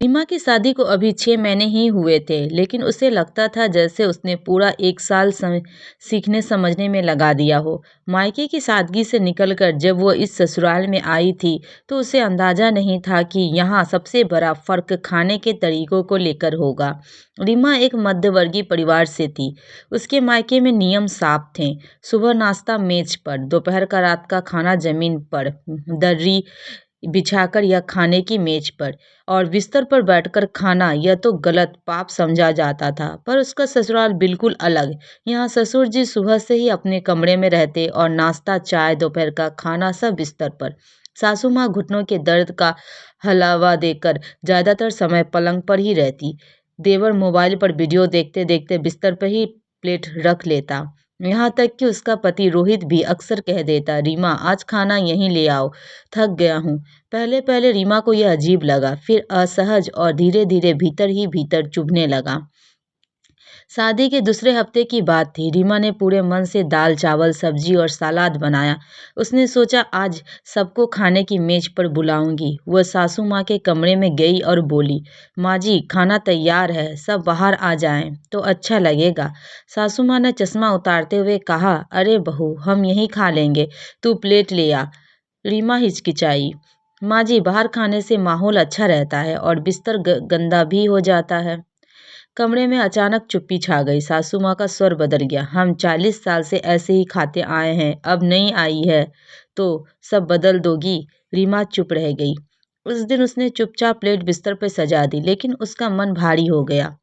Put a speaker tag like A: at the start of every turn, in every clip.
A: रीमा की शादी को अभी 6 महीने ही हुए थे, लेकिन उसे लगता था जैसे उसने पूरा एक साल सीखने समझने में लगा दिया हो। मायके की सादगी से निकलकर जब वो इस ससुराल में आई थी, तो उसे अंदाजा नहीं था कि यहाँ सबसे बड़ा फर्क खाने के तरीकों को लेकर होगा। रीमा एक मध्यवर्गीय परिवार से थी। उसके मायके में नियम साफ थे। सुबह नाश्ता मेज पर, दोपहर का रात का खाना जमीन पर, दर्री बिछाकर या खाने की मेज पर, और बिस्तर पर बैठकर खाना यह तो गलत पाप समझा जाता था। पर उसका ससुराल बिल्कुल अलग। यहाँ ससुर जी सुबह से ही अपने कमरे में रहते और नाश्ता चाय दोपहर का खाना सब बिस्तर पर। सासू माँ घुटनों के दर्द का हलावा देकर ज्यादातर समय पलंग पर ही रहती। देवर मोबाइल पर वीडियो देखते देखते बिस्तर पर ही प्लेट रख लेता। यहाँ तक कि उसका पति रोहित भी अक्सर कह देता, रीमा आज खाना यहीं ले आओ, थक गया हूँ। पहले पहले रीमा को यह अजीब लगा, फिर असहज, और धीरे धीरे भीतर ही भीतर चुभने लगा। शादी के दूसरे हफ्ते की बात थी। रीमा ने पूरे मन से दाल चावल सब्जी और सलाद बनाया। उसने सोचा आज सबको खाने की मेज पर बुलाऊंगी। वह सासू माँ के कमरे में गई और बोली, माँ जी खाना तैयार है, सब बाहर आ जाएं तो अच्छा लगेगा। सासू माँ ने चश्मा उतारते हुए कहा, अरे बहू हम यहीं खा लेंगे, तू प्लेट ले आ। रीमा हिचकिचाई, माँ जी बाहर खाने से माहौल अच्छा रहता है और बिस्तर गंदा भी हो जाता है। कमरे में अचानक चुप्पी छा गई। सासू माँ का स्वर बदल गया, हम 40 साल से ऐसे ही खाते आए हैं, अब नहीं आई है तो सब बदल दोगी? रीमा चुप रह गई। उस दिन उसने चुपचाप प्लेट बिस्तर पर सजा दी, लेकिन उसका मन भारी हो गया।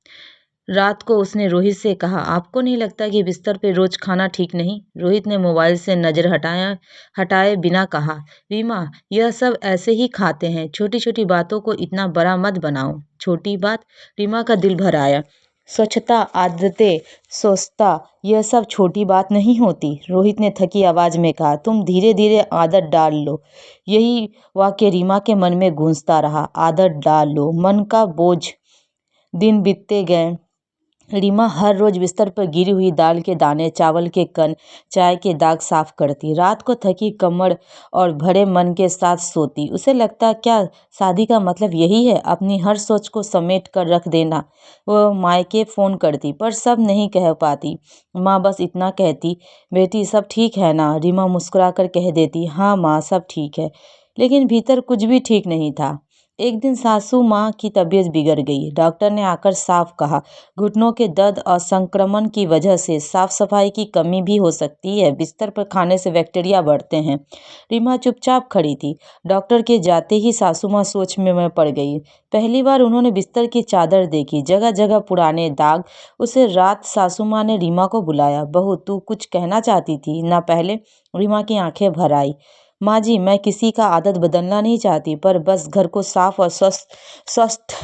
A: रात को उसने रोहित से कहा, आपको नहीं लगता कि बिस्तर पे रोज खाना ठीक नहीं? रोहित ने मोबाइल से नजर हटाए बिना कहा, रीमा यह सब ऐसे ही खाते हैं, छोटी छोटी बातों को इतना बड़ा मत बनाओ। छोटी बात? रीमा का दिल भर आया। स्वच्छता, आदतें, स्वच्छता, यह सब छोटी बात नहीं होती। रोहित ने थकी आवाज में कहा, तुम धीरे धीरे आदत डाल लो। यही वाक्य रीमा के मन में गूंजता रहा, आदत डाल लो। मन का बोझ। दिन बीतते गए। रीमा हर रोज बिस्तर पर गिरी हुई दाल के दाने, चावल के कण, चाय के दाग साफ करती। रात को थकी कमर और भरे मन के साथ सोती। उसे लगता, क्या शादी का मतलब यही है, अपनी हर सोच को समेट कर रख देना? वह मायके फोन करती, पर सब नहीं कह पाती। माँ बस इतना कहती, बेटी सब ठीक है ना? रीमा मुस्कुरा कर कह देती, हाँ माँ सब ठीक है। लेकिन भीतर कुछ भी ठीक नहीं था। एक दिन सासू माँ की तबीयत बिगड़ गई। डॉक्टर ने आकर साफ कहा, घुटनों के दर्द और संक्रमण की वजह से साफ सफाई की कमी भी हो सकती है। बिस्तर पर खाने से बैक्टीरिया बढ़ते हैं। रीमा चुपचाप खड़ी थी। डॉक्टर के जाते ही सासू माँ सोच में पड़ गई। पहली बार उन्होंने बिस्तर की चादर देखी, जगह जगह पुराने दाग। उसे रात सासू माँ ने रीमा को बुलाया, बहू तू कुछ कहना चाहती थी ना पहले? रीमा की आंखें भर आई। माँ जी मैं किसी का आदत बदलना नहीं चाहती, पर बस घर को साफ और स्वस्थ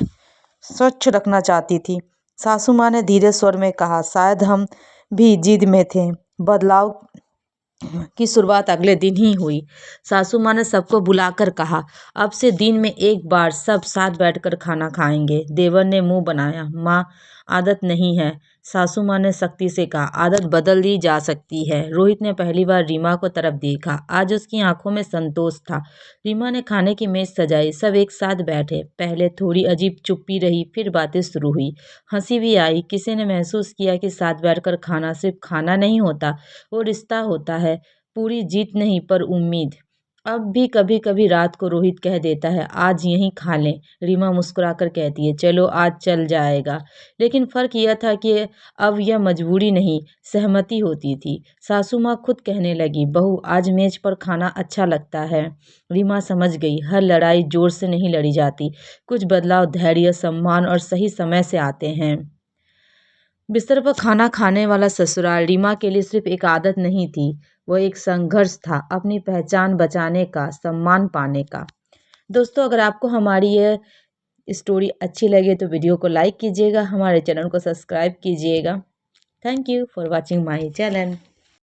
A: स्वच्छ रखना चाहती थी। सासू माँ ने धीरे स्वर में कहा, शायद हम भी जिद में थे। बदलाव की शुरुआत अगले दिन ही हुई। सासू माँ ने सबको बुलाकर कहा, अब से दिन में एक बार सब साथ बैठकर खाना खाएंगे। देवर ने मुंह बनाया, माँ आदत नहीं है। सासू माँ ने सख्ती से कहा, आदत बदल दी जा सकती है। रोहित ने पहली बार रीमा को तरफ देखा। आज उसकी आंखों में संतोष था। रीमा ने खाने की मेज सजाई, सब एक साथ बैठे। पहले थोड़ी अजीब चुप्पी रही, फिर बातें शुरू हुई। हंसी भी आई। किसी ने महसूस किया कि साथ बैठकर खाना सिर्फ खाना नहीं होता, वो रिश्ता होता है। पूरी जीत नहीं, पर उम्मीद। अब भी कभी कभी रात को रोहित कह देता है, आज यहीं खा लें। रीमा मुस्कुराकर कहती है, चलो आज चल जाएगा। लेकिन फर्क यह था कि अब यह मजबूरी नहीं, सहमति होती थी। सासू माँ खुद कहने लगी, बहू आज मेज पर खाना अच्छा लगता है। रीमा समझ गई, हर लड़ाई जोर से नहीं लड़ी जाती। कुछ बदलाव धैर्य, सम्मान और सही समय से आते हैं। बिस्तर पर खाना खाने वाला ससुराल रीमा के लिए सिर्फ एक आदत नहीं थी, वह एक संघर्ष था, अपनी पहचान बचाने का, सम्मान पाने का। दोस्तों अगर आपको हमारी ये स्टोरी अच्छी लगे तो वीडियो को लाइक कीजिएगा, हमारे चैनल को सब्सक्राइब कीजिएगा। Thank you for watching my channel.